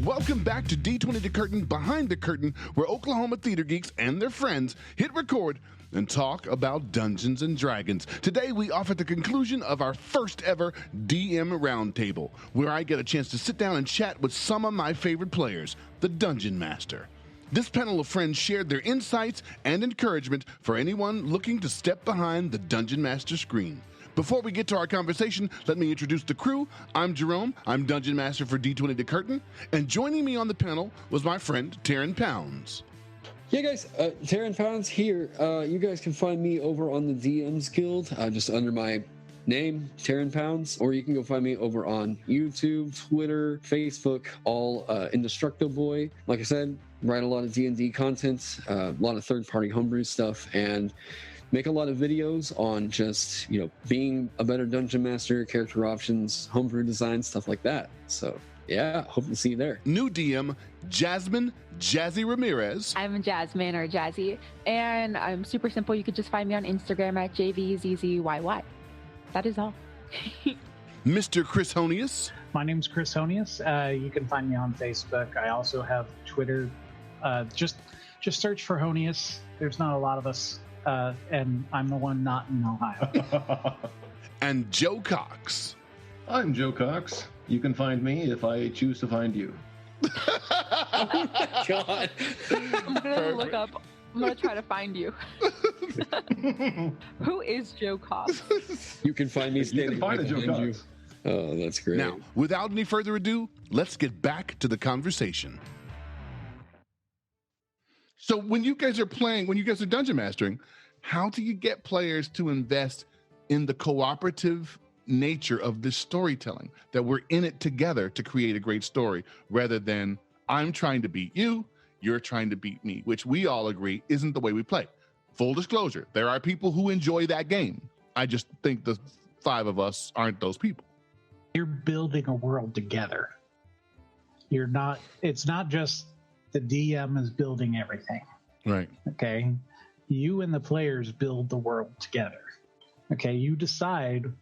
Welcome back to D20 The Curtain Behind the Curtain, where Oklahoma theater geeks and their friends hit record and talk about Dungeons and Dragons. Today we offer the conclusion of our first ever DM Roundtable, where I get a chance to sit down and chat with some of my favorite players, the Dungeon Master. This panel of friends shared their insights and encouragement for anyone looking to step behind the Dungeon Master screen. Before we get to our conversation, let me introduce the crew. I'm Jerome. I'm Dungeon Master for D20 The Curtain. And joining me on the panel was my friend, Taryn Pounds. Yeah, guys, Taryn Pounds here. You guys can find me over on the DM's Guild, just under my name, Taryn Pounds, or you can go find me over on YouTube, Twitter, Facebook, all Indestructible Boy. Like I said, write a lot of D&D content, a lot of third-party homebrew stuff, and make a lot of videos on just, being a better dungeon master, character options, homebrew design, stuff like that. So, yeah, hope to see you there. New DM, Jasmine Jazzy Ramirez. I'm Jasmine or Jazzy, and I'm super simple. You could just find me on Instagram at JVZZYY. That is all. Mr. Chris Honius. My name's Chris Honius. You can find me on Facebook. I also have Twitter. Just search for Honius. There's not a lot of us. And I'm the one not in Ohio. And Joe Cox. I'm Joe Cox. You can find me if I choose to find you. Oh my God. I'm going to try to find you. Who is Joe Cox? You can find me standing right behind you. Oh, that's great. Now, without any further ado, let's get back to the conversation. So when you guys are playing, when you guys are dungeon mastering, how do you get players to invest in the cooperative nature of this storytelling, that we're in it together to create a great story, rather than I'm trying to beat you, you're trying to beat me, which we all agree isn't the way we play. Full disclosure, there are people who enjoy that game. I just think the five of us aren't those people. You're building a world together. It's not just the DM is building everything. Right. Okay. You and the players build the world together. Okay. You decide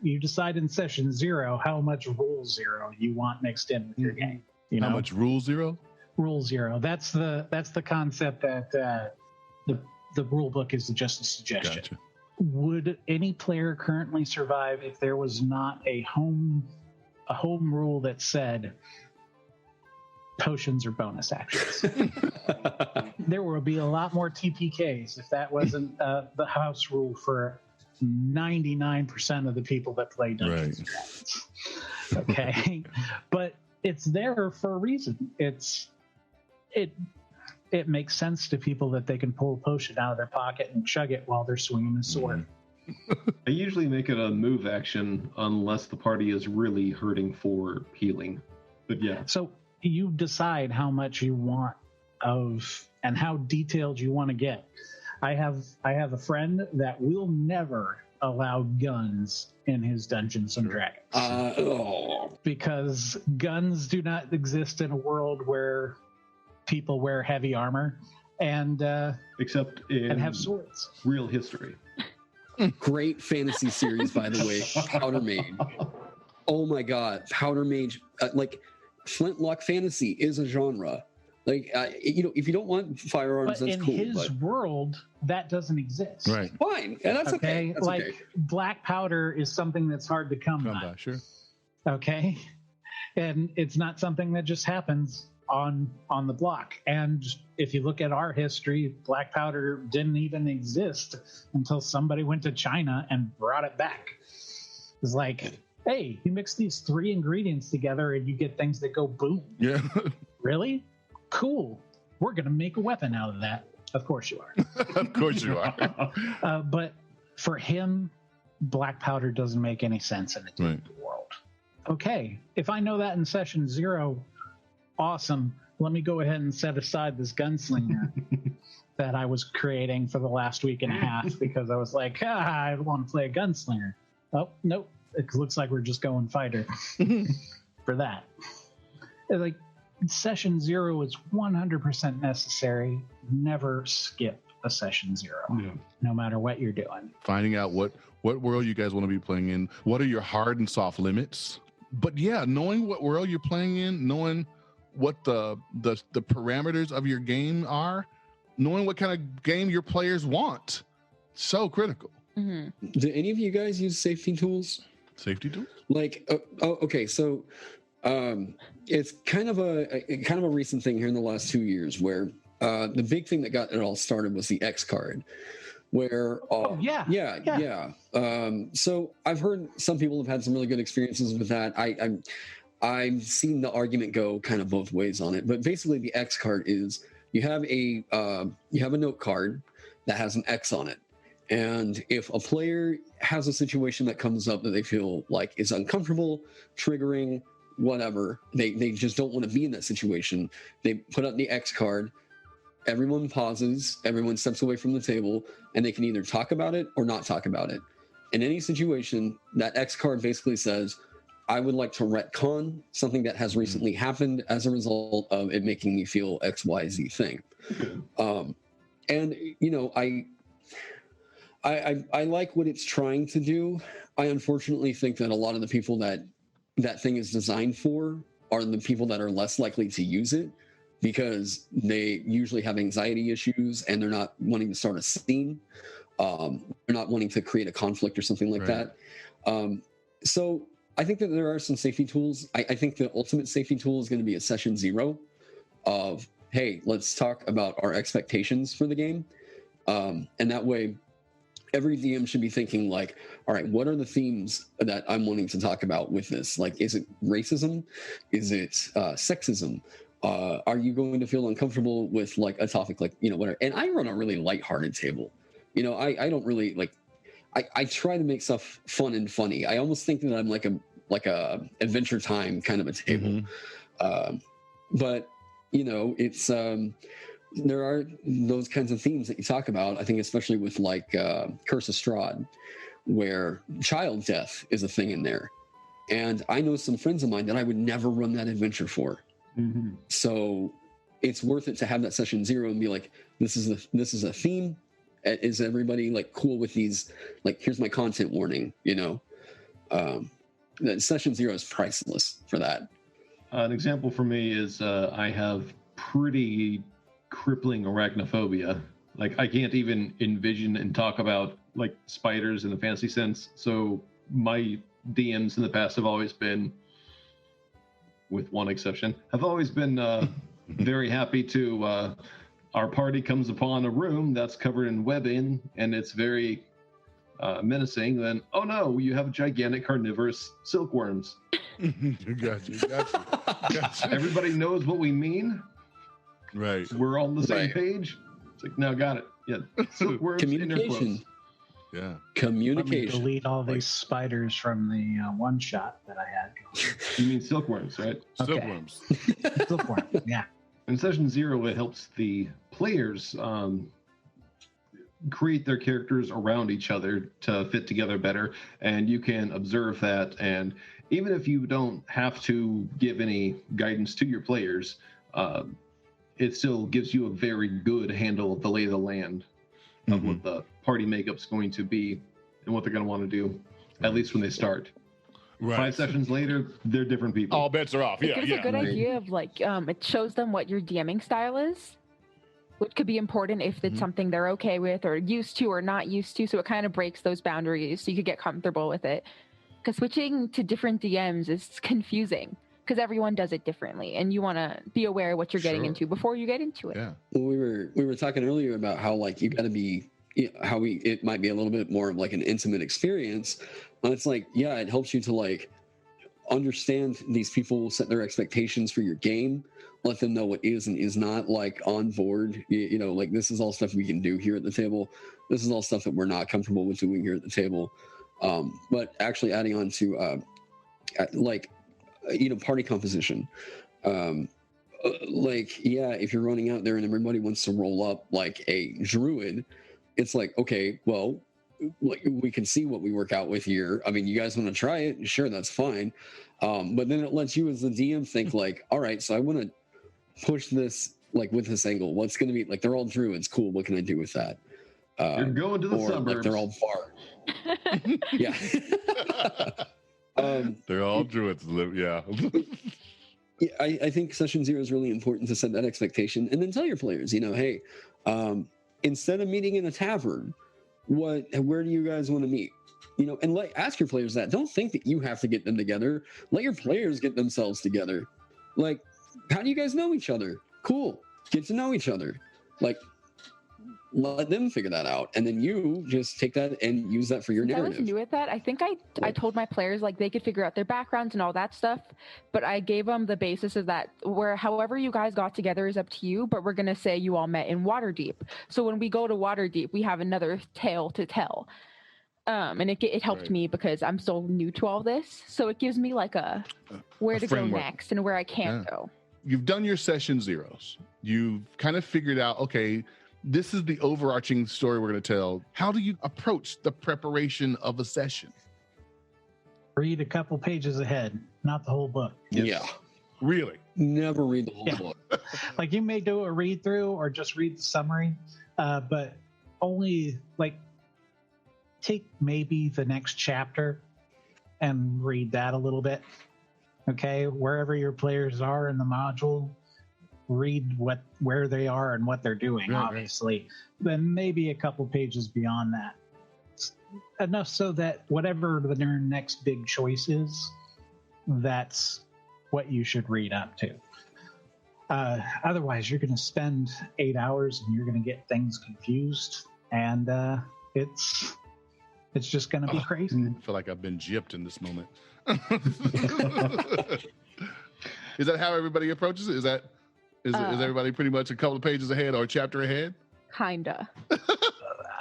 in session 0 how much rule 0 you want mixed in with your game. How much rule 0? Rule 0. That's the concept that the rule book is just a suggestion. Gotcha. Would any player currently survive if there was not a home rule that said potions are bonus actions? There will be a lot more TPKs if that wasn't the house rule for 99% of the people that play Dungeons and Dragons. Okay, but it's there for a reason. It makes sense to people that they can pull a potion out of their pocket and chug it while they're swinging a sword. I usually make it a move action unless the party is really hurting for healing. But yeah. So you decide how much you want of and how detailed you want to get. I have a friend that will never allow guns in his Dungeons and Dragons. Because guns do not exist in a world where people wear heavy armor and except in and have swords. Real history. Great fantasy series, by the way. Powder Mage. Oh my God, Powder Mage. Like Flintlock fantasy is a genre. Like if you don't want firearms, but that's in cool. His world, that doesn't exist. Right. Fine. Yeah, that's okay. That's like okay. black powder is something that's hard to come by. Sure. Okay, and it's not something that just happens on the block. And if you look at our history, black powder didn't even exist until somebody went to China and brought it back. It's like, hey, you mix these 3 ingredients together and you get things that go boom. Yeah. Really? Cool. We're going to make a weapon out of that. Of course you are. Of course you are. But for him, black powder doesn't make any sense in a D&D world. Okay, if I know that in session 0, awesome. Let me go ahead and set aside this gunslinger that I was creating for the last week and a half because I was like, I want to play a gunslinger. Oh, nope. It looks like we're just going fighter for that. Like, session 0 is 100% necessary. Never skip a session 0, no matter what you're doing. Finding out what world you guys want to be playing in. What are your hard and soft limits? But yeah, knowing what world you're playing in, knowing what the parameters of your game are, knowing what kind of game your players want, so critical. Mm-hmm. Do any of you guys use safety tools? Safety tools? Like, okay, so it's kind of a recent thing here in the last 2 years where the big thing that got it all started was the X card, where yeah. So I've heard some people have had some really good experiences with that. I've seen the argument go kind of both ways on it, but basically the X card is you have a note card that has an X on it. And if a player has a situation that comes up that they feel like is uncomfortable, triggering, whatever, they just don't want to be in that situation, they put up the X card, everyone pauses, everyone steps away from the table, and they can either talk about it or not talk about it. In any situation, that X card basically says, I would like to retcon something that has recently happened as a result of it making me feel XYZ thing. And, you know, I like what it's trying to do. I unfortunately think that a lot of the people that thing is designed for are the people that are less likely to use it because they usually have anxiety issues and they're not wanting to start a scene. They're not wanting to create a conflict or something like that. So I think that there are some safety tools. I think the ultimate safety tool is going to be a session 0 of, hey, let's talk about our expectations for the game. And that way, every DM should be thinking like, all right, what are the themes that I'm wanting to talk about with this? Like, is it racism? Is it sexism? Are you going to feel uncomfortable with like a topic like, you know, whatever? And I run a really lighthearted table. You know, I don't really like, I try to make stuff fun and funny. I almost think that I'm like a Adventure Time kind of a table. But, you know, it's, there are those kinds of themes that you talk about. I think especially with like Curse of Strahd, where child death is a thing in there. And I know some friends of mine that I would never run that adventure for. So it's worth it to have that session 0 and be like, this is a theme. Is everybody like cool with these? Like, here's my content warning, you know? That session 0 is priceless for that. An example for me is I have pretty crippling arachnophobia. Like, I can't even envision and talk about like spiders in the fantasy sense. So my DMs in the past have always been, with one exception, have always been very happy to our party comes upon a room that's covered in webbing and it's very menacing. Then, oh no, you have gigantic carnivorous silkworms. Gotcha. Everybody knows what we mean. Right. We're on the same page. It's like, no, got it. Yeah. Silkworms. Communication. Yeah. Communication. Let me delete all these spiders from the one shot that I had. You mean silkworms, right? Okay. Silkworms. Silkworm. Yeah. In session 0, it helps the players create their characters around each other to fit together better, and you can observe that. And even if you don't have to give any guidance to your players, it still gives you a very good handle of the lay of the land of what the party makeup's going to be and what they're going to want to do, at least when they start. Right. 5 sessions later, they're different people. All bets are off. It gives a good idea of like, it shows them what your DMing style is, which could be important if it's something they're okay with or used to or not used to. So it kind of breaks those boundaries so you could get comfortable with it. Because switching to different DMs is confusing because everyone does it differently, and you want to be aware of what you're getting into before you get into it. Yeah. Well, we were talking earlier about how like you got to be, it might be a little bit more of like an intimate experience. And it's like, yeah, it helps you to like understand these people, set their expectations for your game, let them know what is and is not like on board. You know, like this is all stuff we can do here at the table. This is all stuff that we're not comfortable with doing here at the table. But actually adding on to like, you know, party composition. Like, yeah, if you're running out there and everybody wants to roll up like a druid, it's like, okay, well, we can see what we work out with here. I mean, you guys want to try it? Sure, that's fine. But then it lets you as the DM think like, all right, so I want to push this like with this angle. What's going to be like, they're all druids. Cool. What can I do with that? You're going to the or suburbs. Like they're all bard. Yeah. They're all druids. Yeah. Yeah, I think session 0 is really important to set that expectation, and then tell your players, hey, instead of meeting in a tavern, where do you guys want to meet? And ask your players that. Don't think that you have to get them together. Let your players get themselves together. Like, how do you guys know each other? Cool. Get to know each other. Like, let them figure that out, and then you just take that and use that for your narrative. I was new at that. I think I told my players like they could figure out their backgrounds and all that stuff, but I gave them the basis of that, where however you guys got together is up to you, but we're gonna say you all met in Waterdeep. So when we go to Waterdeep, we have another tale to tell. And it helped me because I'm still new to all this, so it gives me like a where to framework. go next and where I can't go. You've done your session 0s. You've kind of figured out, okay, this is the overarching story we're going to tell. How do you approach the preparation of a session? Read a couple pages ahead, not the whole book. Yeah. Really? Never read the whole book. Like, you may do a read through or just read the summary, but only take maybe the next chapter and read that a little bit. Okay, wherever your players are in the module, read where they are and what they're doing, obviously. Then maybe a couple pages beyond that. Enough so that whatever their next big choice is, that's what you should read up to. Otherwise, you're going to spend 8 hours and you're going to get things confused, and it's just going to be crazy. I feel like I've been gypped in this moment. Is that how everybody approaches it? Is everybody pretty much a couple of pages ahead or a chapter ahead? Kinda.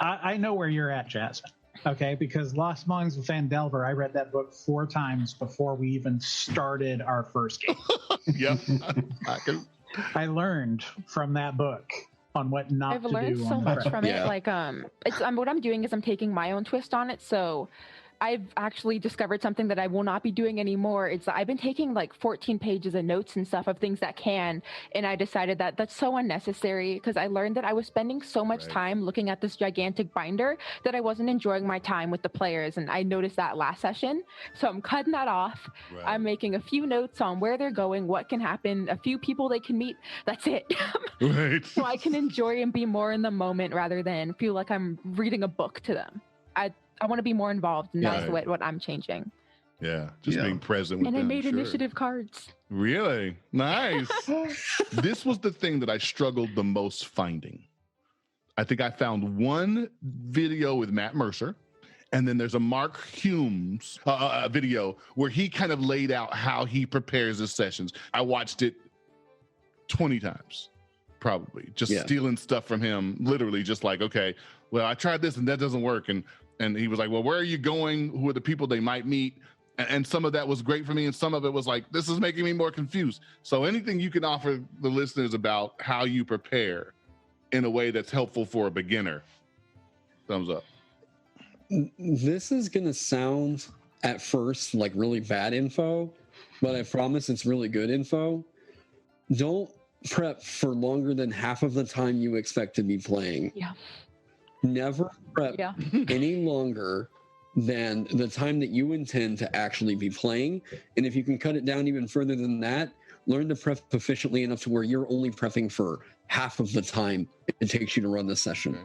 I know where you're at, Jasmine. Okay, because Lost Mines of Phandelver, I read that book 4 times before we even started our first game. Yep. I learned from that book on what not I've to do. learned so on the much prep. from it. Like, what I'm doing is I'm taking my own twist on it. So I've actually discovered something that I will not be doing anymore. It's I've been taking like 14 pages of notes and stuff of things that can, and I decided that that's so unnecessary because I learned that I was spending so much time looking at this gigantic binder that I wasn't enjoying my time with the players, and I noticed that last session. So I'm cutting that off. Right. I'm making a few notes on where they're going, what can happen, a few people they can meet. That's it. Right. So I can enjoy and be more in the moment rather than feel like I'm reading a book to them. I want to be more involved, and that's what I'm changing. Yeah, just being present with and them. I made initiative cards. Really? Nice. This was the thing that I struggled the most finding. I think I found one video with Matt Mercer, and then there's a Mark Humes video where he kind of laid out how he prepares his sessions. I watched it 20 times, probably, just stealing stuff from him, literally just like, okay, well, I tried this and that doesn't work. And he was like, well, where are you going? Who are the people they might meet? And some of that was great for me. And some of it was like, this is making me more confused. So anything you can offer the listeners about how you prepare in a way that's helpful for a beginner, thumbs up. This is going to sound at first like really bad info, but I promise it's really good info. Don't prep for longer than half of the time you expect to be playing. Yeah. Never prep any longer than the time that you intend to actually be playing. And if you can cut it down even further than that, learn to prep efficiently enough to where you're only prepping for half of the time it takes you to run the session.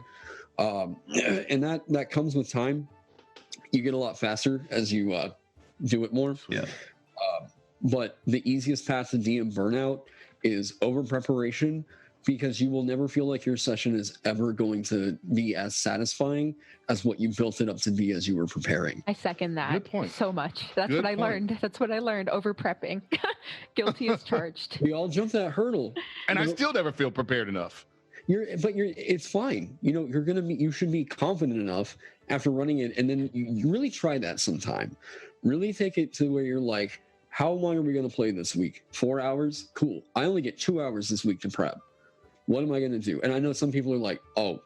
And that comes with time. You get a lot faster as you do it more. Yeah. But the easiest path to DM burnout is over preparation, because you will never feel like your session is ever going to be as satisfying as what you built it up to be as you were preparing. I second that Good point. so much. That's Good what I point. learned. That's what I learned. Over prepping. Guilty as charged. We all jump that hurdle. And I still never feel prepared enough. It's fine. You should be confident enough after running it, and then you really try that sometime. Really take it to where you're like, how long are we going to play this week? 4 hours? Cool. I only get 2 hours this week to prep. What am I going to do? And I know some people are like, oh,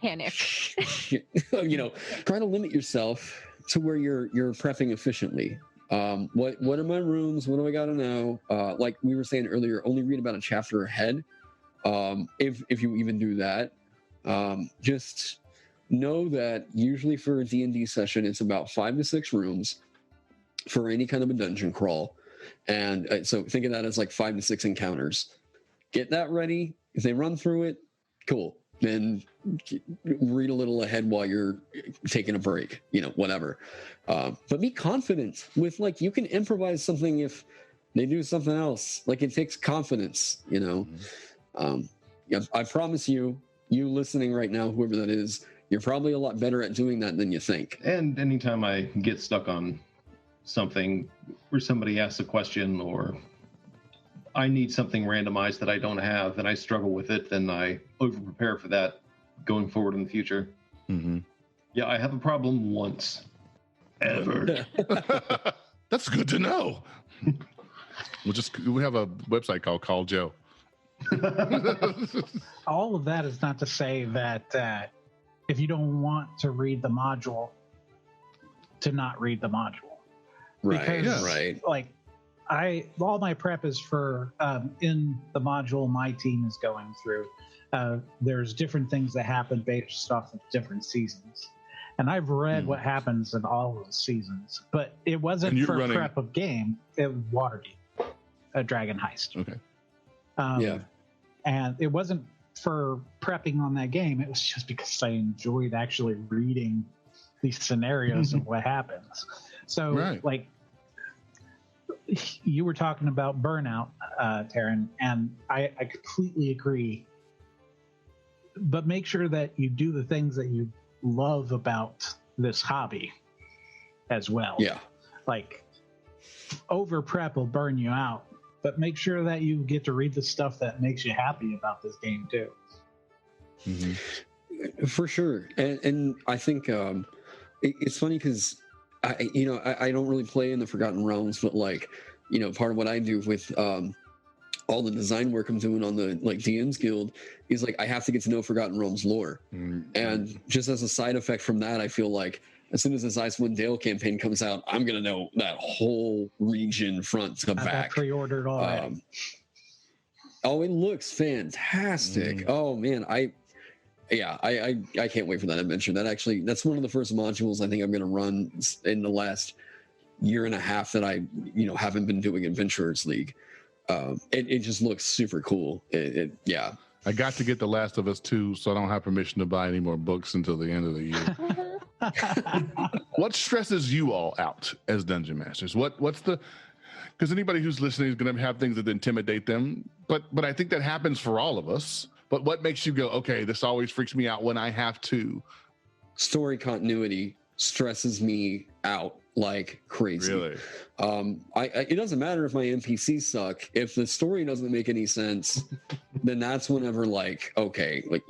panic. Try to limit yourself to where you're prepping efficiently. What are my rooms? What do I got to know? Like we were saying earlier, only read about a chapter ahead. If you even do that, just know that usually for a D&D session, it's about 5 to 6 rooms for any kind of a dungeon crawl. And so think of that as like 5 to 6 encounters. Get that ready. If they run through it, cool. Then read a little ahead while you're taking a break, whatever. But be confident with, like, you can improvise something if they do something else. Like, it takes confidence, I promise you listening right now, whoever that is, you're probably a lot better at doing that than you think. And anytime I get stuck on something where somebody asks a question or I need something randomized that I don't have and I struggle with it, then I over prepare for that going forward in the future. Mm-hmm. Yeah, I have a problem once. Ever. That's good to know. We have a website called Call Joe. All of that is not to say that if you don't want to read the module, to not read the module. Right. Because, right. Like, all my prep is for in the module my team is going through. There's different things that happen based off of different seasons. And I've read what happens in all of those seasons, but it wasn't for prep of game. It was Waterdeep, a dragon heist. Okay. Yeah. And it wasn't for prepping on that game. It was just because I enjoyed actually reading these scenarios and what happens. So, like, you were talking about burnout, Taryn, and I completely agree. But make sure that you do the things that you love about this hobby as well. Yeah. Like, over prep will burn you out, but make sure that you get to read the stuff that makes you happy about this game too. Mm-hmm. For sure. And I think it's funny because I don't really play in the Forgotten Realms, but like, part of what I do with all the design work I'm doing on the like DM's Guild is like I have to get to know Forgotten Realms lore. Mm-hmm. And just as a side effect from that, I feel like as soon as this Icewind Dale campaign comes out, I'm gonna know that whole region front to back. I pre-ordered already. It looks fantastic. Oh man, I can't wait for that adventure. That's one of the first modules I think I'm gonna run in the last year and a half that I haven't been doing Adventurers League. It just looks super cool. Yeah. I got to get The Last of Us 2, so I don't have permission to buy any more books until the end of the year. What stresses you all out as Dungeon Masters? What's the... Because anybody who's listening is going to have things that intimidate them, but I think that happens for all of us. But what makes you go, okay, this always freaks me out when I have to? Story continuity stresses me out like crazy. Really? It doesn't matter if my NPCs suck. If the story doesn't make any sense, then that's whenever, like, okay, like,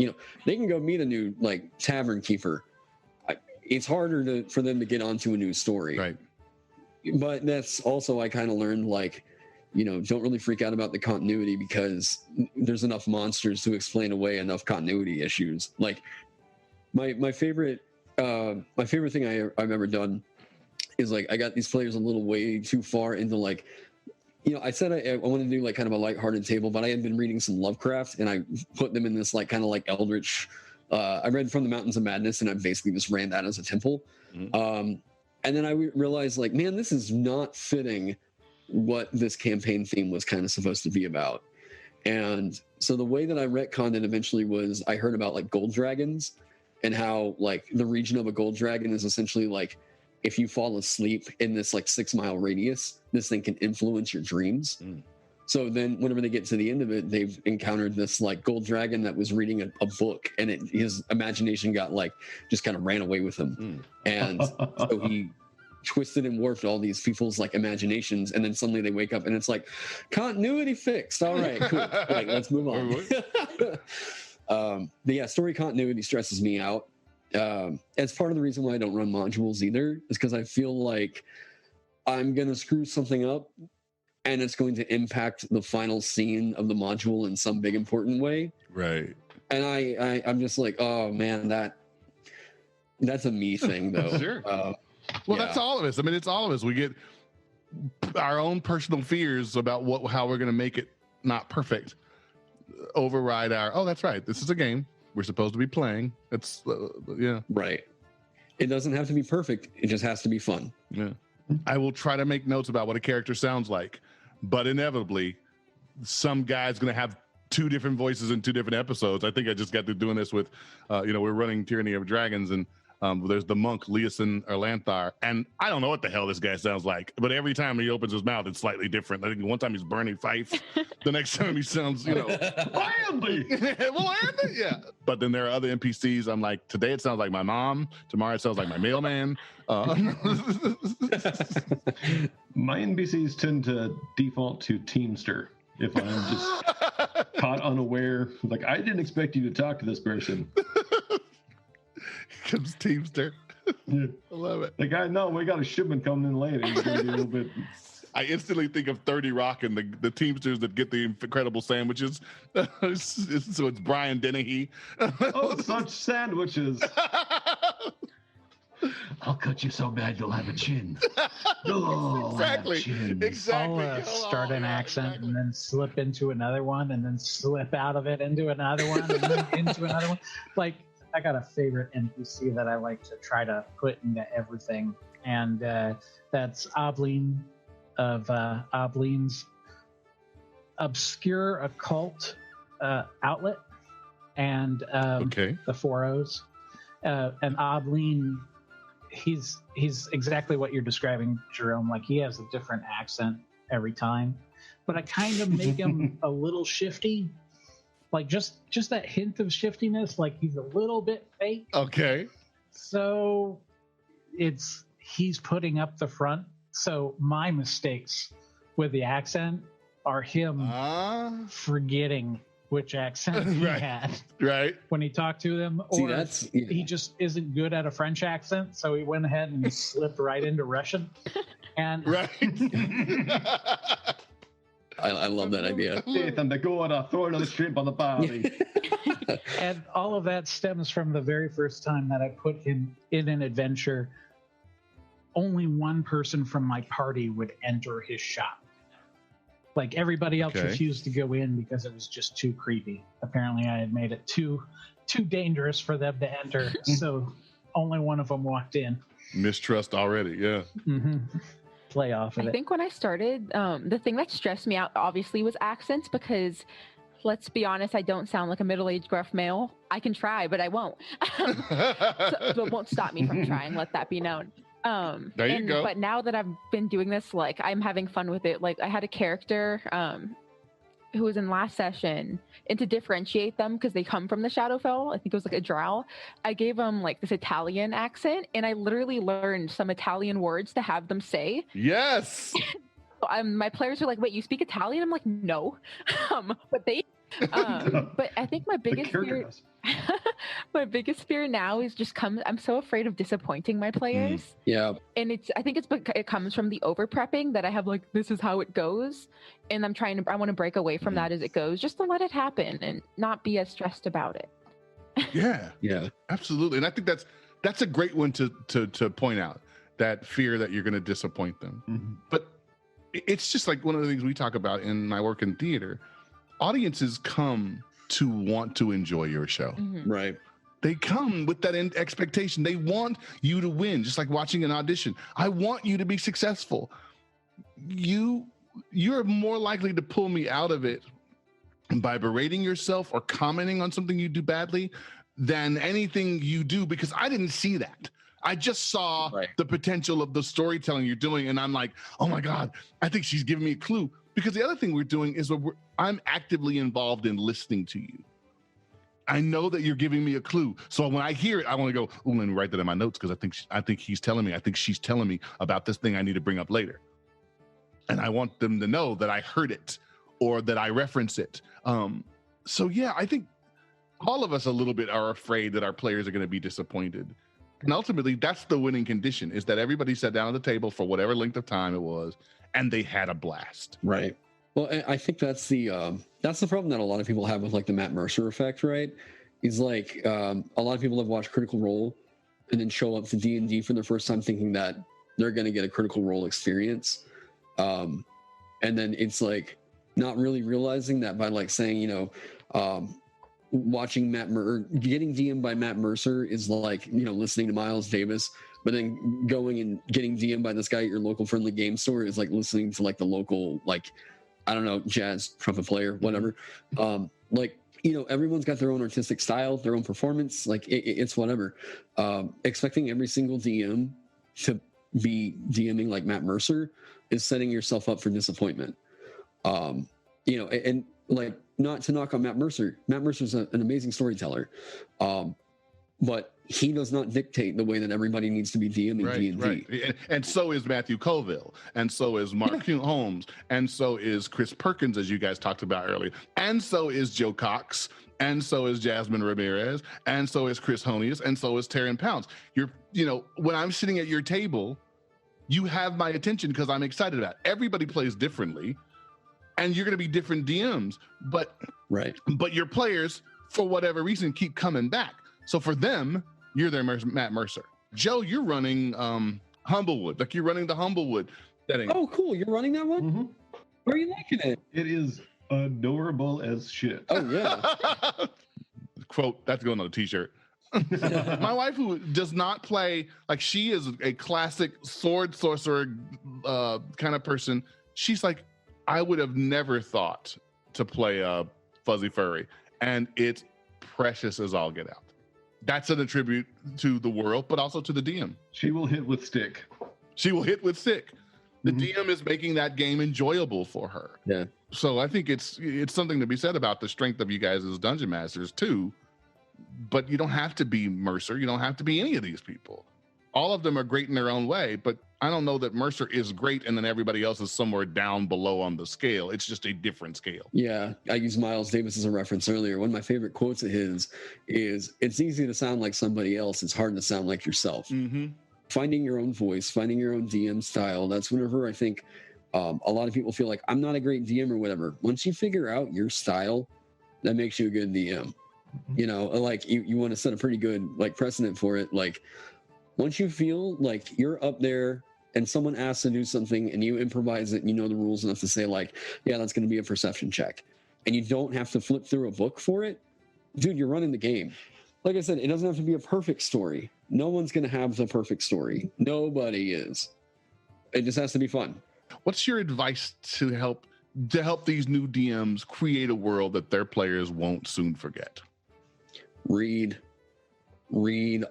they can go meet a new like tavern keeper. It's harder for them to get onto a new story. Right. But that's also, I kind of learned, like, don't really freak out about the continuity because there's enough monsters to explain away enough continuity issues. Like my favorite thing I've ever done is like I got these players a little way too far into like, I said I wanted to do like kind of a lighthearted table, but I had been reading some Lovecraft and I put them in this like kind of like eldritch. I read From the Mountains of Madness and I basically just ran that as a temple. Mm-hmm. And then I realized like, man, this is not fitting what this campaign theme was kind of supposed to be about. And so the way that I retconned it eventually was I heard about like gold dragons and how like the region of a gold dragon is essentially like, if you fall asleep in this like 6-mile radius, this thing can influence your dreams. So then whenever they get to the end of it, they've encountered this like gold dragon that was reading a book and his imagination got like, just kind of ran away with him. And so he twisted and warped all these people's like imaginations. And then suddenly they wake up and it's like continuity fixed. All right, cool. Like, let's move on. But yeah, story continuity stresses me out. It's part of the reason why I don't run modules either, is because I feel like I'm going to screw something up and it's going to impact the final scene of the module in some big important way. Right. And I'm just like, oh man, that's a me thing though. Sure. Well, that's all of us. I mean, it's all of us. We get our own personal fears about how we're going to make it not perfect override oh, that's right. This is a game we're supposed to be playing. It's, yeah. Right. It doesn't have to be perfect. It just has to be fun. Yeah. I will try to make notes about what a character sounds like, but inevitably, some guy's going to have 2 different voices in 2 different episodes. I think I just got through doing this with, we're running Tyranny of Dragons, and there's the monk Leosin Erlanthar, and I don't know what the hell this guy sounds like, but every time he opens his mouth, it's slightly different. I think one time he's Bernie Fife, the next time he sounds, Andy. Well, Andy, yeah. But then there are other NPCs. I'm like, today it sounds like my mom. Tomorrow it sounds like my mailman. My NPCs tend to default to Teamster if I'm just caught unaware. Like, I didn't expect you to talk to this person. Comes Teamster. Yeah. I love it. Like, I know we got a shipment coming in later. He's gonna be a little bit. I instantly think of 30 Rock and the Teamsters that get the incredible sandwiches. So it's Brian Dennehy. Oh, such sandwiches. I'll cut you so bad you'll have a chin. Oh, exactly. I'll start an accent and then slip into another one and then slip out of it into another one and then into another one. Like, I got a favorite NPC that I like to try to put into everything, and that's Obline of Obline's Obscure Occult Outlet, and the 4 O's. And Obline, he's exactly what you're describing, Jerome. Like, he has a different accent every time, but I kind of make him a little shifty. Like, just that hint of shiftiness, like he's a little bit fake. Okay. So he's putting up the front. So my mistakes with the accent are him forgetting which accent he had when he talked to them, or he just isn't good at a French accent, so he went ahead and slipped right into Russian. And I love that idea. Ethan, the Gorda, throw another shrimp on the barbie. And all of that stems from the very first time that I put him in an adventure. Only one person from my party would enter his shop. Like, everybody else refused to go in because it was just too creepy. Apparently, I had made it too dangerous for them to enter, so only one of them walked in. Mistrust already, yeah. Mm-hmm. Play off of it. I think when I started, the thing that stressed me out obviously was accents, because let's be honest, I don't sound like a middle-aged gruff male. I can try, but I won't. So it won't stop me from trying. Let that be known. There you go. But now that I've been doing this, like, I'm having fun with it. Like, I had a character who was in last session, and to differentiate them, because they come from the Shadowfell, I think it was like a drow, I gave them like this Italian accent, and I literally learned some Italian words to have them say. Yes. So my players are like, wait, you speak Italian? I'm like, no. But they but I think my biggest fear my biggest fear now is just I'm so afraid of disappointing my players. Yeah. And I think it comes from the over prepping that I have, like, this is how it goes, and I want to break away from that as it goes, just to let it happen and not be as stressed about it. Yeah, absolutely. And I think that's a great one to point out, that fear that you're going to disappoint them. But it's just like one of the things we talk about in my work in theater. Audiences come to want to enjoy your show. Right. They come with that expectation. They want you to win, just like watching an audition. I want you to be successful. You're more likely to pull me out of it by berating yourself or commenting on something you do badly than anything you do, because I didn't see that. I just saw the potential of the storytelling you're doing, and I'm like, oh my God, I think she's giving me a clue. Because the other thing we're doing is I'm actively involved in listening to you. I know that you're giving me a clue. So when I hear it, I want to go, oh, let me write that in my notes, because I think he's telling me, I think she's telling me about this thing I need to bring up later. And I want them to know that I heard it or that I reference it. So yeah, I think all of us a little bit are afraid that our players are going to be disappointed. And ultimately, that's the winning condition, is that everybody sat down at the table for whatever length of time it was, and they had a blast. Right. Well, I think that's the problem that a lot of people have with, like, the Matt Mercer effect, right? Is like a lot of people have watched Critical Role and then show up to D&D for the first time thinking that they're going to get a Critical Role experience. And then it's like not really realizing that by, like, saying, watching getting DM'd by Matt Mercer is like, listening to Miles Davis But then going and getting DM'd by this guy at your local friendly game store is like listening to like the local, like, I don't know, jazz trumpet player, whatever. Like, you know, everyone's got their own artistic style, their own performance. Like it's whatever. Expecting every single DM to be DMing like Matt Mercer is setting yourself up for disappointment. You know, and like, not to knock on Matt Mercer. Matt Mercer's an amazing storyteller. But he does not dictate the way that everybody needs to be DMing D&D. Right. And so is Matthew Colville, and so is Mark Holmes, and so is Chris Perkins, as you guys talked about earlier, and so is Joe Cox, and so is Jasmine Ramirez, and so is Chris Honius, and so is Taryn Pounds. You know, when I'm sitting at your table, you have my attention because I'm excited about it. Everybody plays differently, and you're going to be different DMs, but your players, for whatever reason, keep coming back. So for them, you're their Matt Mercer. Joe, you're running Humblewood. Like, you're running the Humblewood setting. Oh, cool. You're running that one? Mm-hmm. Where are you liking it? It is adorable as shit. Oh, yeah. Quote, that's going on a t-shirt. My wife, who does not play, like, she is a classic sword sorcerer kind of person. She's like, I would have never thought to play a Fuzzy Furry. And it's precious as all get out. That's an attribute to the world, but also to the DM. She will hit with stick. She will hit with stick. The DM is making that game enjoyable for her. Yeah. So I think it's something to be said about the strength of you guys as dungeon masters too. But you don't have to be Mercer. You don't have to be any of these people. All of them are great in their own way, but I don't know that Mercer is great and then everybody else is somewhere down below on the scale. It's just a different scale. Yeah, I used Miles Davis as a reference earlier. One of my favorite quotes of his is, "It's easy to sound like somebody else. It's hard to sound like yourself." Mm-hmm. Finding your own voice, finding your own DM style. That's whenever I think a lot of people feel like, I'm not a great DM or whatever. Once you figure out your style, that makes you a good DM. You know, like you want to set a pretty good like precedent for it. Like, once you feel like you're up there and someone asks to do something and you improvise it and you know the rules enough to say like, yeah, that's going to be a perception check, and you don't have to flip through a book for it, dude, you're running the game. Like I said, it doesn't have to be a perfect story. No one's going to have the perfect story. Nobody is. It just has to be fun. What's your advice to help these new DMs create a world that their players won't soon forget? Read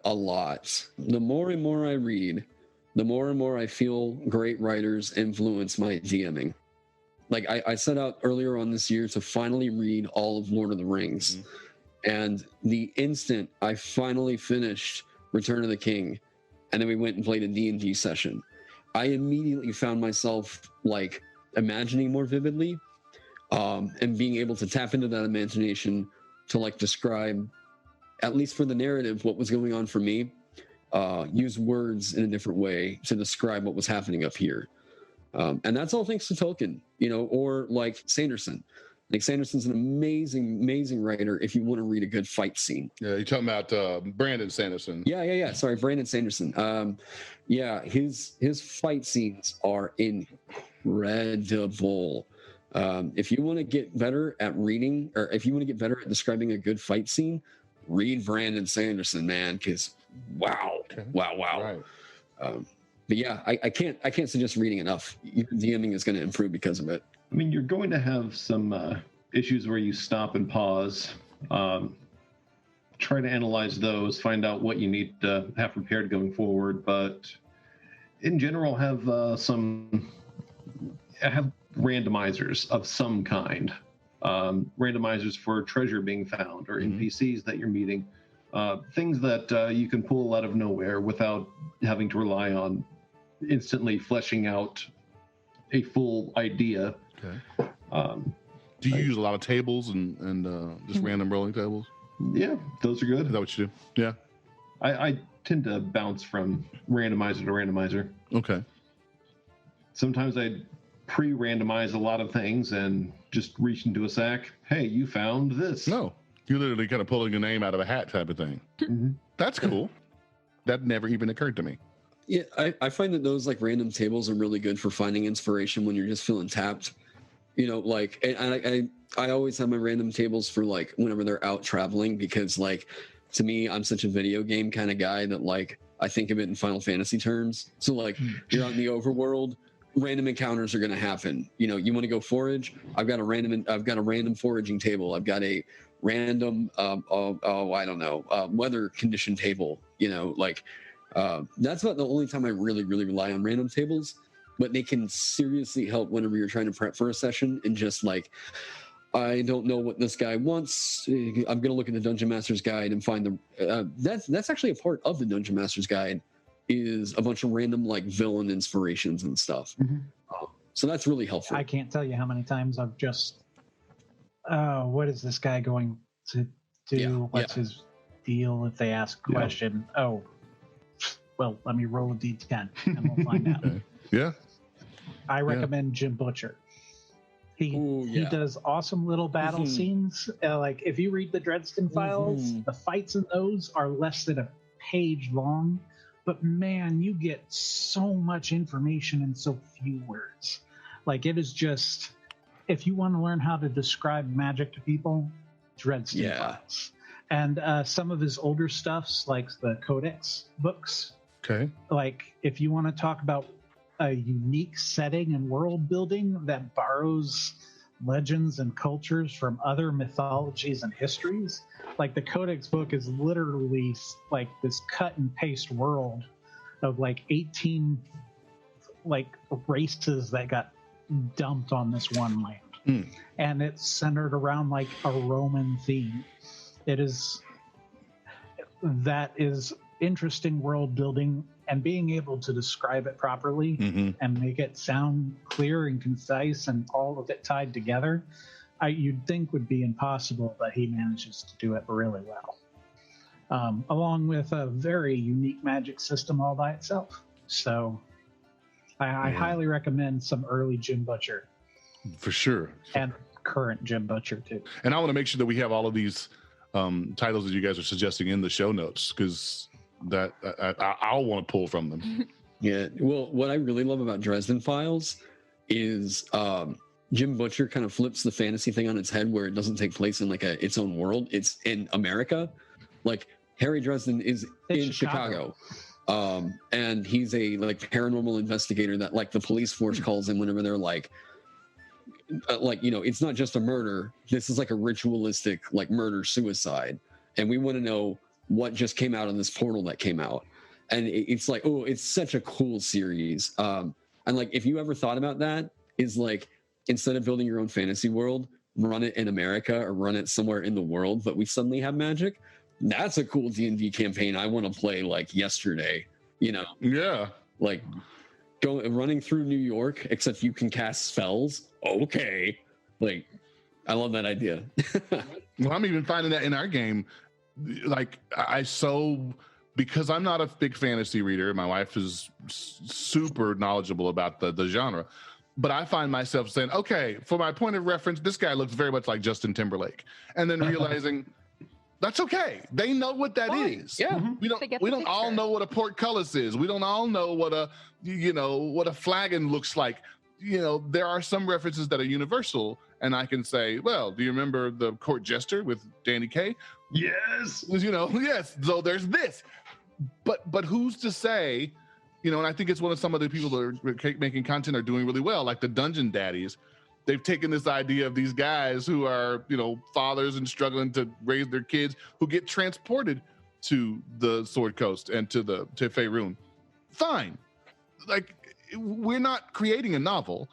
a lot. The more and more I read, the more and more I feel great writers influence my DMing. Like I set out earlier on this year to finally read all of Lord of the Rings. And the instant I finally finished Return of the King, and then we went and played a D&D session, I immediately found myself like imagining more vividly, and being able to tap into that imagination to like describe, at least for the narrative, what was going on for me. Use words in a different way to describe what was happening up here. And that's all thanks to Tolkien, you know, or like Sanderson. Like Sanderson's an amazing writer if you want to read a good fight scene. Yeah, you're talking about Brandon Sanderson. Yeah. Sorry, Brandon Sanderson. Yeah, his fight scenes are incredible. If you want to get better at reading, or if you want to get better at describing a good fight scene, read Brandon Sanderson, man, because wow. Right. But yeah, I can't suggest reading enough. Your DMing is going to improve because of it. I mean, you're going to have some issues where you stop and pause, try to analyze those, find out what you need to have prepared going forward. But in general, have randomizers of some kind, randomizers for treasure being found or NPCs that you're meeting, things that you can pull out of nowhere without having to rely on instantly fleshing out a full idea. Okay. Do you use a lot of tables and just random rolling tables? Yeah, those are good. Is that what you do? Yeah. I tend to bounce from randomizer to randomizer. Okay. Sometimes I pre-randomize a lot of things and just reach into a sack. Hey, you found this. No, you're literally kind of pulling a name out of a hat type of thing. Mm-hmm. That's cool. That never even occurred to me. Yeah, I find that those like random tables are really good for finding inspiration when you're just feeling tapped. You know, like, and I always have my random tables for like whenever they're out traveling, because like, to me, I'm such a video game kind of guy that like I think of it in Final Fantasy terms. So like you're out in the overworld, random encounters are going to happen. You know, you want to go forage. I've got a random foraging table. I've got a random, I don't know, weather condition table. You know, like that's about the only time I really rely on random tables. But they can seriously help whenever you're trying to prep for a session and just like, I don't know what this guy wants. I'm going to look at the Dungeon Master's Guide and find the. That's actually a part of the Dungeon Master's Guide, is a bunch of random like villain inspirations and stuff. So that's really helpful. I can't tell you how many times I've just, what is this guy going to do? What's his deal if they ask a question? Oh, well, let me roll a d10 and we'll find out. Yeah. I recommend Jim Butcher. He does awesome little battle scenes. Like if you read the Dresden Files, the fights in those are less than a page long, but man, you get so much information in so few words. Like it is just, if you want to learn how to describe magic to people, Dresden Files. And some of his older stuffs, like the Codex books. Okay. Like if you want to talk about a unique setting and world building that borrows legends and cultures from other mythologies and histories, like the Codex book is literally like this cut and paste world of like 18 like races that got dumped on this one land. And it's centered around like a Roman theme. That is interesting world building, and being able to describe it properly and make it sound clear and concise and all of it tied together, you'd think would be impossible, but he manages to do it really well. Along with a very unique magic system all by itself. So I highly recommend some early Jim Butcher. For sure. And current Jim Butcher too. And I want to make sure that we have all of these titles that you guys are suggesting in the show notes, because that I'll want to pull from them. Yeah. Well, what I really love about Dresden Files is Jim Butcher kind of flips the fantasy thing on its head, where it doesn't take place in like its own world. It's in America. Like Harry Dresden is in Chicago. And he's a like paranormal investigator that like the police force calls in whenever they're like, you know, it's not just a murder. This is like a ritualistic like murder suicide. And we want to know what just came out on this portal that came out. And it's like, oh, it's such a cool series. And like, if you ever thought about that, is like, instead of building your own fantasy world, run it in America or run it somewhere in the world, but we suddenly have magic. That's a cool D&D campaign I want to play like yesterday, you know? Yeah. Like running through New York, except you can cast spells. Okay. Like, I love that idea. Well, I'm even finding that in our game. Like because I'm not a big fantasy reader, my wife is super knowledgeable about the genre, but I find myself saying, okay, for my point of reference, this guy looks very much like Justin Timberlake, and then realizing that's okay. They know what that is. Yeah. We don't all know what a portcullis is. We don't all know what a flagon looks like. You know, there are some references that are universal, and I can say, well, do you remember the court jester with Danny Kaye? Yes. You know, yes. So there's this, but who's to say, you know? And I think it's some of the people that are making content are doing really well, like the Dungeon Daddies. They've taken this idea of these guys who are, you know, fathers and struggling to raise their kids, who get transported to the Sword Coast and to Faerun. Fine, like we're not creating a novel.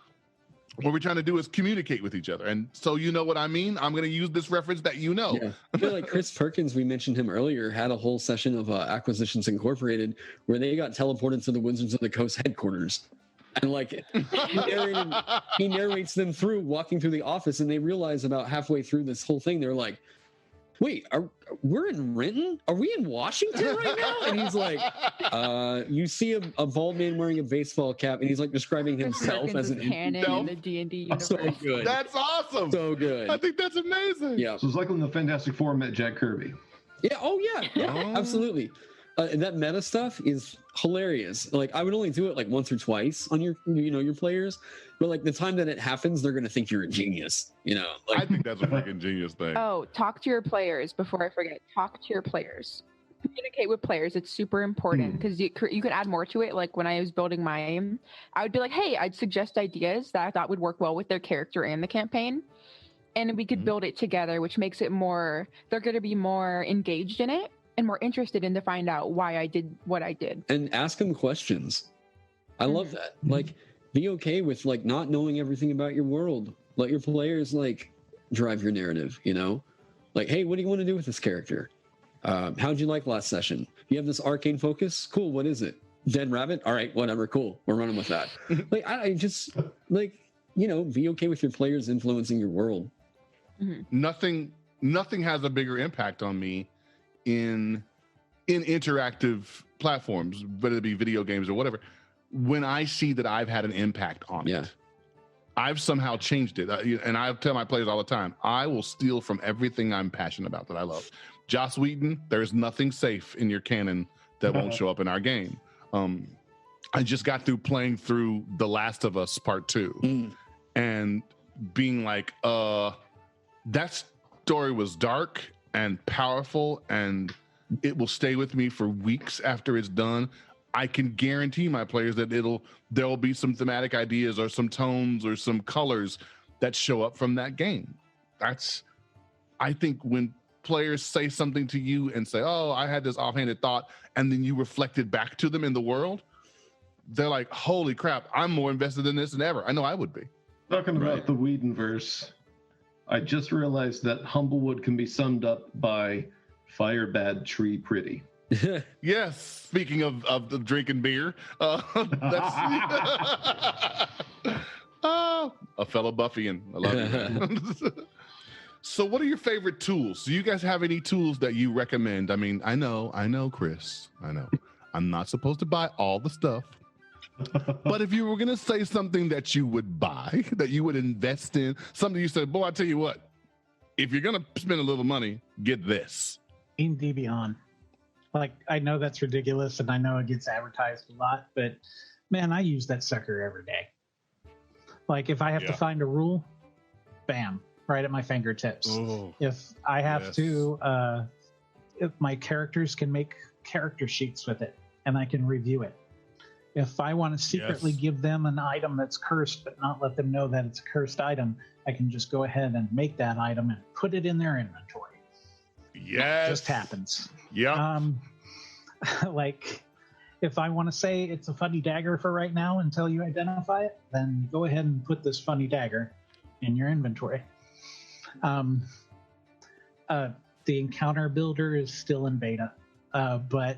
What we're trying to do is communicate with each other. And so, you know what I mean? I'm going to use this reference that you know. Yeah. I feel like Chris Perkins, we mentioned him earlier, had a whole session of Acquisitions Incorporated where they got teleported to the Wizards of the Coast headquarters. And like he narrates them through walking through the office, and they realize about halfway through this whole thing, they're like, wait, we're in Renton? Are we in Washington right now? And he's like, you see a bald man wearing a baseball cap, and he's like describing himself as an canon in the D&D universe. So good. That's awesome. So good. I think that's amazing. Yeah. So it's like when the Fantastic Four met Jack Kirby. Yeah. Oh yeah. Yeah. Absolutely. And that meta stuff is hilarious. Like I would only do it like once or twice on your players, but like the time that it happens, they're gonna think you're a genius. You know. Like, I think that's a freaking genius thing. Oh, talk to your players before I forget. Talk to your players. communicate with players. It's super important because you can add more to it. Like when I was building mine, I would be like, hey, I'd suggest ideas that I thought would work well with their character and the campaign, and we could build it together, which makes it more, they're going to be more engaged in it and more interested in to find out why I did what I did. And ask them questions. I love that. Like, be okay with like not knowing everything about your world. Let your players like drive your narrative, you know? Like, hey, what do you want to do with this character? How'd you like last session? You have this arcane focus? Cool, what is it? Dead rabbit? All right, whatever, cool. We're running with that. Like, I just, like, you know, be okay with your players influencing your world. Nothing has a bigger impact on me in interactive platforms, whether it be video games or whatever, when I see that I've had an impact on it. I've somehow changed it. And I tell my players all the time, I will steal from everything I'm passionate about that I love. Joss Whedon, there's nothing safe in your canon that won't show up in our game. I just got through playing through The Last of Us Part 2 and being like, that story was dark and powerful, and it will stay with me for weeks after it's done. I can guarantee my players that there will be some thematic ideas or some tones or some colors that show up from that game. I think when players say something to you and say, oh, I had this offhanded thought, and then you reflect it back to them in the world, they're like, holy crap, I'm more invested in this than ever. I know I would be. Talking about the Whedonverse, I just realized that Humblewood can be summed up by fire bad, tree pretty. Yes. Speaking of the drinking beer, that's a fellow Buffyan. I love you, man. So what are your favorite tools? Do you guys have any tools that you recommend? I mean, I know, Chris. I know. I'm not supposed to buy all the stuff. But if you were going to say something that you would buy, that you would invest in, something you said, boy, I tell you what, if you're going to spend a little money, get this. D&D Beyond. Like, I know that's ridiculous, and I know it gets advertised a lot, but man, I use that sucker every day. Like, if I have to find a rule, bam, right at my fingertips. Oh, if I have to, if my characters can make character sheets with it, and I can review it. If I want to secretly give them an item that's cursed, but not let them know that it's a cursed item, I can just go ahead and make that item and put it in their inventory. yes. It just happens. Yeah. Like, if I want to say it's a funny dagger for right now until you identify it, then go ahead and put this funny dagger in your inventory. The encounter builder is still in beta, but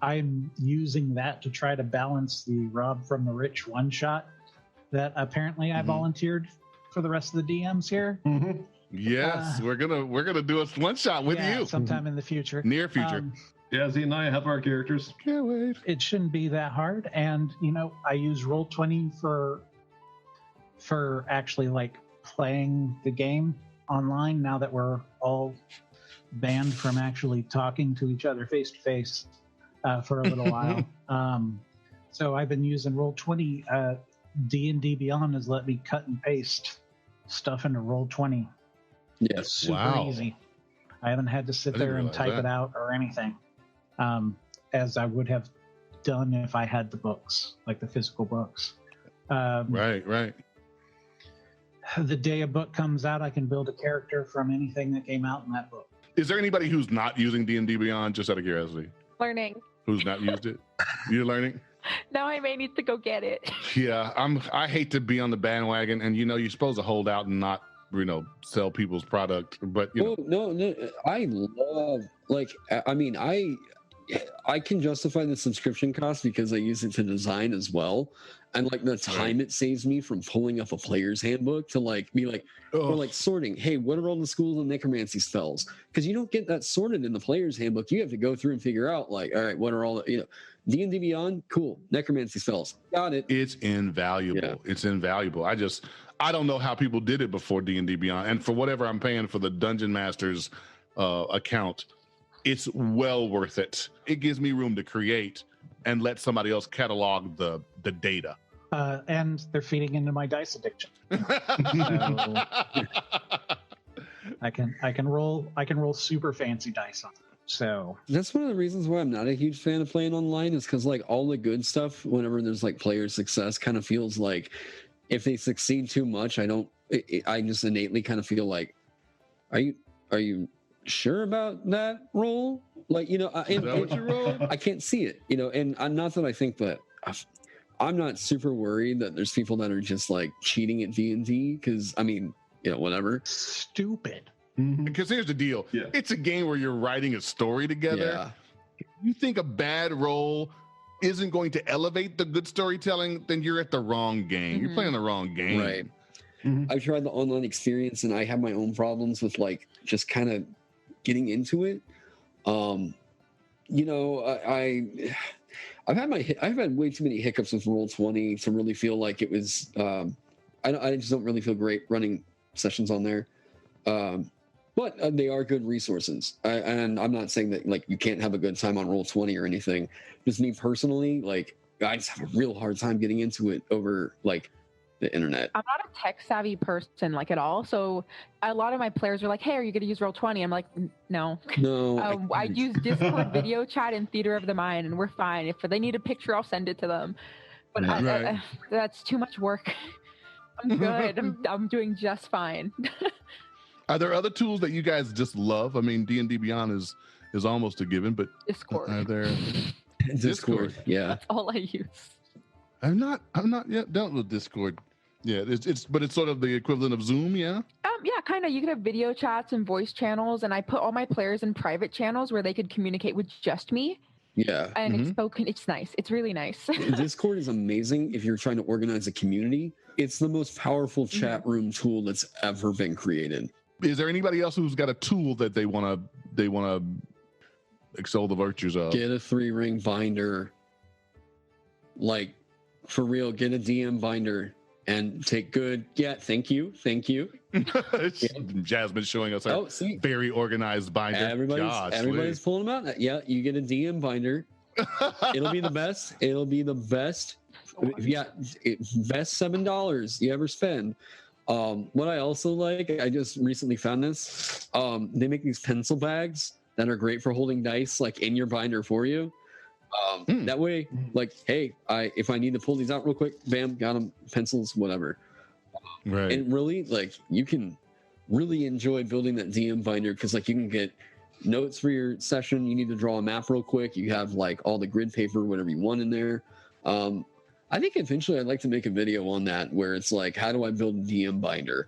I'm using that to try to balance the Rob from the Rich one shot that apparently I volunteered for the rest of the DMs here. Yes, we're gonna do a one shot with you sometime in the future, near future. Yazzie and I have our characters. Can't wait. It shouldn't be that hard, and you know, I use Roll20 for actually like playing the game online. Now that we're all banned from actually talking to each other face to face for a little while, so I've been using Roll20. D&D Beyond has let me cut and paste stuff into Roll20. Yes. Super easy. I haven't had to sit there and type it out or anything, as I would have done if I had the books, like the physical books. Right. The day a book comes out, I can build a character from anything that came out in that book. Is there anybody who's not using D&D Beyond, just out of curiosity? Learning. Who's not used it? You're learning? Now I may need to go get it. Yeah, I hate to be on the bandwagon, and you're supposed to hold out and not, sell people's product, but No, I love, like, I mean, I can justify the subscription cost because I use it to design as well, and like the time it saves me from pulling up a player's handbook to like be like, or like sorting, hey, what are all the schools of necromancy spells? Because you don't get that sorted in the player's handbook. You have to go through and figure out, like, all right, what are all the, D&D Beyond, cool, necromancy spells, got it. It's invaluable. It's invaluable. I don't know how people did it before D&D Beyond, and for whatever I'm paying for the Dungeon Masters account, it's well worth it. It gives me room to create and let somebody else catalog the data. And they're feeding into my dice addiction. I can roll super fancy dice on them. So that's one of the reasons why I'm not a huge fan of playing online, is because like all the good stuff, whenever there's like player success, kind of feels like if they succeed too much, I just innately kind of feel like, are you sure about that role? Like, I can't see it, and I'm not that I think that I'm not super worried that there's people that are just like cheating at D&D, because I mean, whatever. stupid. Because here's the deal. Yeah. It's a game where you're writing a story together. Yeah. If you think a bad roll isn't going to elevate the good storytelling, then you're at the wrong game. You're playing the wrong game. Right. Mhm. I've tried the online experience, and I have my own problems with like just kind of getting into it. I've had way too many hiccups with Roll20 to really feel like it was. I just don't really feel great running sessions on there. But they are good resources, and I'm not saying that like you can't have a good time on Roll20 or anything. Just me personally, like I just have a real hard time getting into it over like the internet. I'm not a tech savvy person like at all, so a lot of my players are like, "Hey, are you going to use Roll20?" I'm like, "No." No, I use Discord video chat and Theater of the Mind, and we're fine. If they need a picture, I'll send it to them. But Right. that's too much work. I'm good. I'm doing just fine. Are there other tools that you guys just love? I mean, D&D Beyond is almost a given, but Discord. are there? Discord. Yeah. That's all I use. I'm not yet dealt with Discord. Yeah, but it's sort of the equivalent of Zoom. Yeah. Yeah, kind of. You can have video chats and voice channels, and I put all my players in private channels where they could communicate with just me. Yeah. And it's spoken. It's nice. It's really nice. Discord is amazing if you're trying to organize a community. It's the most powerful chat room tool that's ever been created. Is there anybody else who's got a tool that they want to excel the virtues of? Get a 3-ring binder. Like, for real, get a DM binder and take good. Yeah, thank you. Jasmine showing us her See, very organized binder. everybody's pulling them out. Yeah, you get a DM binder. It'll be the best. It'll be the best. Yeah, best $7 you ever spend. What I also like, I just recently found this. They make these pencil bags that are great for holding dice, like in your binder for you. That way, like, hey, if I need to pull these out real quick, bam, got them. Pencils, whatever. Right. And really, like, you can really enjoy building that DM binder because, like, you can get notes for your session. You need to draw a map real quick. You have like all the grid paper, whatever you want in there. I think eventually I'd like to make a video on that where it's like, how do I build a DM binder?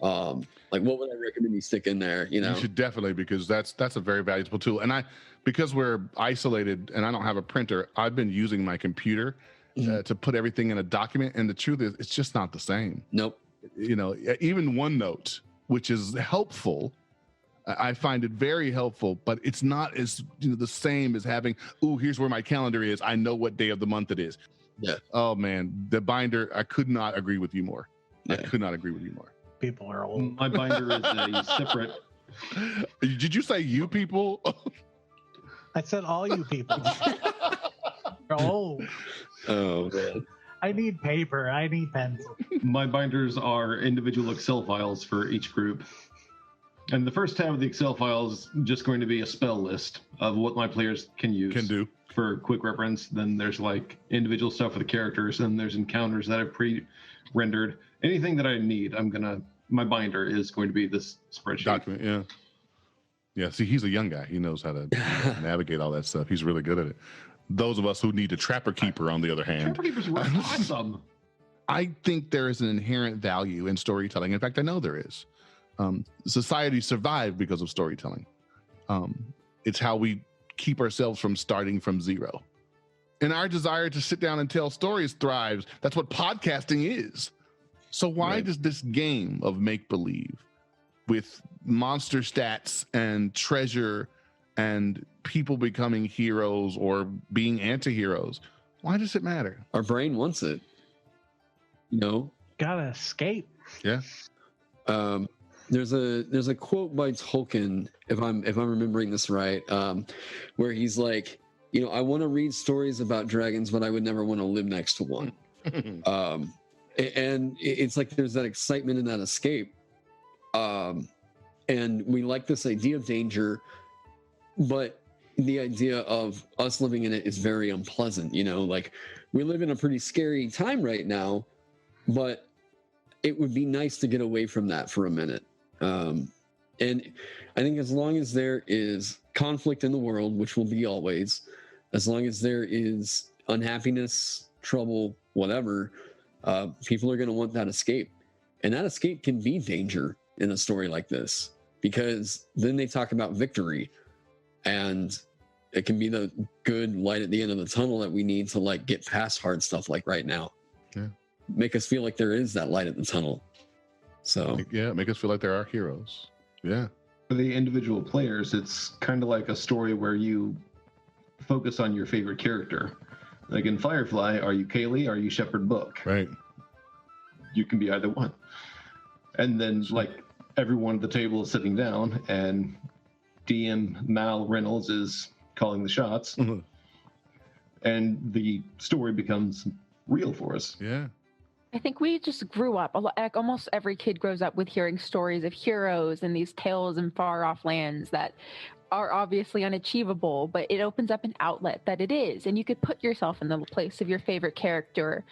Like, what would I recommend you stick in there? You should definitely, because that's a very valuable tool. And because we're isolated and I don't have a printer, I've been using my computer to put everything in a document. And the truth is, it's just not the same. Nope. Even OneNote, which is helpful, I find it very helpful, but it's not as the same as having, here's where my calendar is. I know what day of the month it is. Yeah. Oh man, the binder, I could not agree with you more. Yeah. I could not agree with you more. People are old. My binder is a separate. Did you say you people? I said all you people. You're old. Oh man. I need paper. I need pencil. My binders are individual Excel files for each group. And the first tab of the Excel file is just going to be a spell list of what my players can use. Can do. For quick reference. Then there's like individual stuff for the characters. And there's encounters that I've pre-rendered. Anything that I need, my binder is going to be this spreadsheet. Document, yeah. Yeah, see, he's a young guy. He knows how to navigate all that stuff. He's really good at it. Those of us who need a Trapper Keeper, on the other hand. Trapper Keepers were awesome. I think there is an inherent value in storytelling. In fact, I know there is. Society survived because of storytelling. It's how we keep ourselves from starting from zero. And our desire to sit down and tell stories thrives. That's what podcasting is. So why does this game of make-believe with monster stats and treasure and people becoming heroes or being anti-heroes, why does it matter? Our brain wants it. Gotta escape. Yeah. There's a quote by Tolkien, if I'm remembering this right, where he's like, I want to read stories about dragons, but I would never want to live next to one. And it's like there's that excitement and that escape. And we like this idea of danger, but the idea of us living in it is very unpleasant. You know, like we live in a pretty scary time right now, but it would be nice to get away from that for a minute. And I think as long as there is conflict in the world, which will be always, as long as there is unhappiness, trouble, whatever, people are going to want that escape. And that escape can be danger in a story like this, because then they talk about victory, and it can be the good light at the end of the tunnel that we need to like get past hard stuff like right now. Yeah. Make us feel like there is that light at the tunnel. So yeah, make us feel like there are heroes. Yeah. For the individual players, it's kind of like a story where you focus on your favorite character. Like in Firefly, are you Kaylee? Are you Shepherd Book? Right. You can be either one. And then like everyone at the table is sitting down, and DM Mal Reynolds is calling the shots, and the story becomes real for us. Yeah. I think we just grew up, like almost every kid grows up with hearing stories of heroes and these tales in far off lands that are obviously unachievable, but it opens up an outlet that it is. And you could put yourself in the place of your favorite character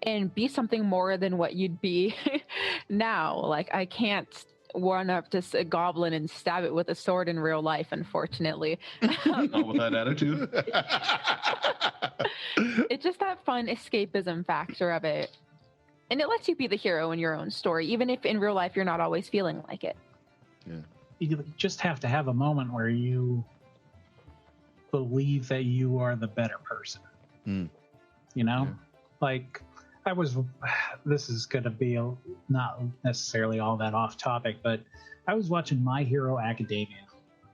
and be something more than what you'd be now. Like, I can't run up to a goblin and stab it with a sword in real life, unfortunately. Not with that attitude. It's just that fun escapism factor of it. And it lets you be the hero in your own story, even if in real life you're not always feeling like it. Yeah. You just have to have a moment where you believe that you are the better person. You know? Yeah. Like, this is going to be not necessarily all that off topic, but I was watching My Hero Academia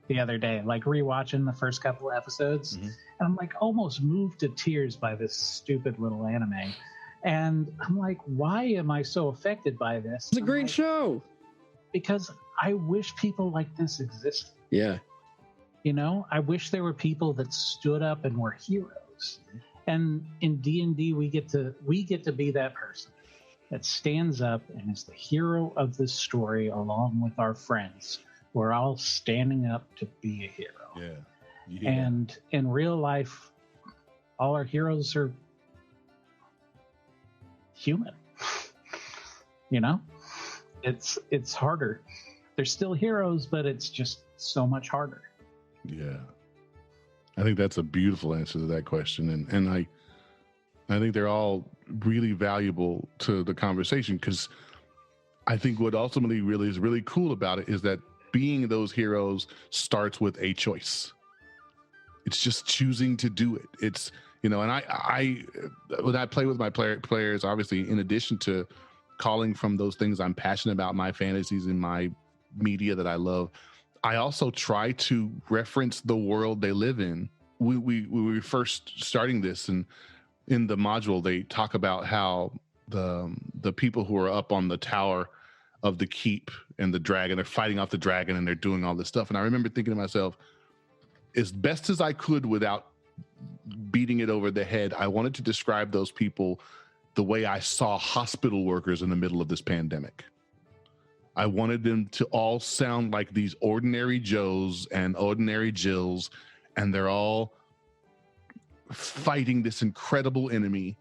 the other day, like rewatching the first couple of episodes, and I'm like almost moved to tears by this stupid little anime. And I'm like, why am I so affected by this? it's a great show. Because I wish people like this existed. Yeah. You know, I wish there were people that stood up and were heroes. And in D&D, we get to be that person that stands up and is the hero of this story, along with our friends. We're all standing up to be a hero. Yeah. And in real life, all our heroes are human. You know, it's harder. They're still heroes, but it's just so much harder. Yeah. I think that's a beautiful answer to that question. And I think they're all really valuable to the conversation, because I think what ultimately really is really cool about it is that being those heroes starts with a choice. It's just choosing to do it. It's, you know, and I when I play with my players, obviously, in addition to calling from those things I'm passionate about, my fantasies and my media that I love, I also try to reference the world they live in. We were first starting this, and in the module, they talk about how the people who are up on the tower of the keep and the dragon, they're fighting off the dragon and they're doing all this stuff. And I remember thinking to myself, as best as I could without beating it over the head, I wanted to describe those people the way I saw hospital workers in the middle of this pandemic. I wanted them to all sound like these ordinary Joes and ordinary Jills, and they're all fighting this incredible enemy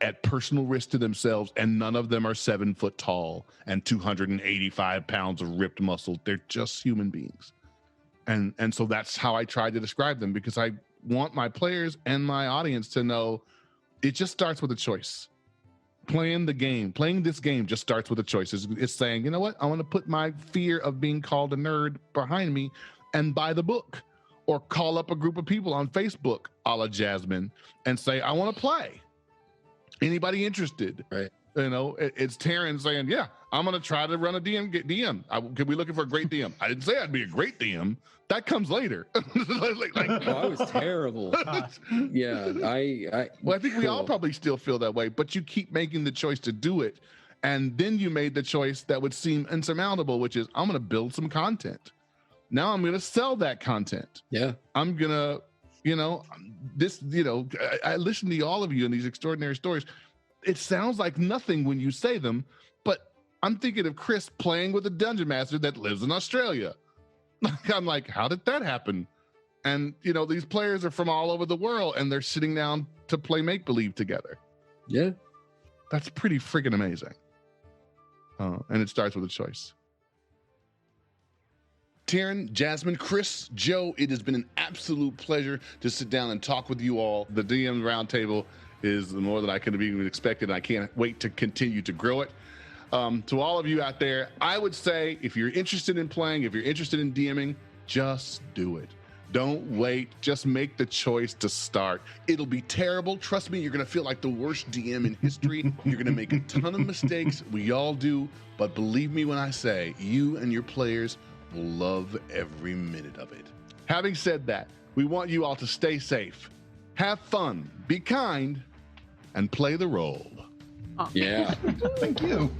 at personal risk to themselves, and none of them are 7 foot tall and 285 pounds of ripped muscle. They're just human beings. And so that's how I tried to describe them, because I want my players and my audience to know it just starts with a choice. Playing this game just starts with a choice. It's saying, you know what? I want to put my fear of being called a nerd behind me and buy the book, or call up a group of people on Facebook, a la Jasmine, and say, I want to play. Anybody interested? Right. You know, it's Taryn saying, yeah, I'm going to try to run a DM. Could be looking for a great DM. I didn't say I'd be a great DM. That comes later. I was terrible. Yeah. I think we all probably still feel that way, but you keep making the choice to do it. And then you made the choice that would seem insurmountable, which is, I'm going to build some content. Now I'm going to sell that content. Yeah. I'm going to, I listen to all of you in these extraordinary stories. It sounds like nothing when you say them, but I'm thinking of Chris playing with a dungeon master that lives in Australia. I'm like, how did that happen? And, you know, these players are from all over the world and they're sitting down to play make-believe together. Yeah. That's pretty freaking amazing. And it starts with a choice. Taryn, Jasmine, Chris, Joe, it has been an absolute pleasure to sit down and talk with you all. The DM Roundtable is more than I could have even expected. And I can't wait to continue to grow it. To all of you out there, I would say if you're interested in playing, if you're interested in DMing, just do it. Don't wait. Just make the choice to start. It'll be terrible. Trust me, you're going to feel like the worst DM in history. You're going to make a ton of mistakes. We all do. But believe me when I say you and your players will love every minute of it. Having said that, we want you all to stay safe, have fun, be kind, and play the role. Yeah. Thank you.